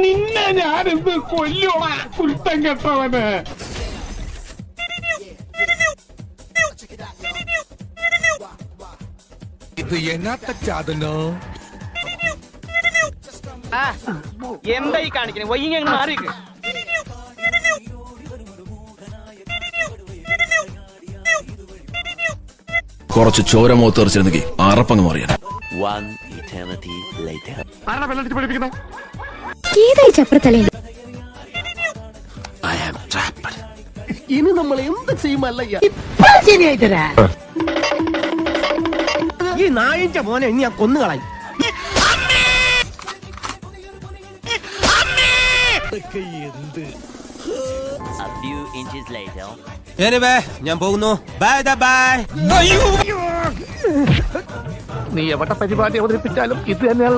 നിന്നെ ഞാനെന്ത് കൊല്ലോടാ കുരുത്തം കെട്ടവന്. ഇത് എന്നാത്ത ചാതനോ എന്തായി കാണിക്കണേ വൈകി മാറിക്ക്. കുറച്ച് ചോര മുഖത്ത് തെറിച്ചിരുന്നെങ്കിൽ അറപ്പങ്ങ് മാറിയാ. ഇനി നമ്മൾ എന്ത് ചെയ്യുമല്ലയ്യ. ഈ നായിന്റെ മോനെ ഇനി ഞാൻ കൊന്നുകളായി. ഞാൻ പോകുന്നു. Bye bye. നീ എവിടെ പരിപാടി അവതരിപ്പിച്ചാലും ഇത് തന്നെയുള്ള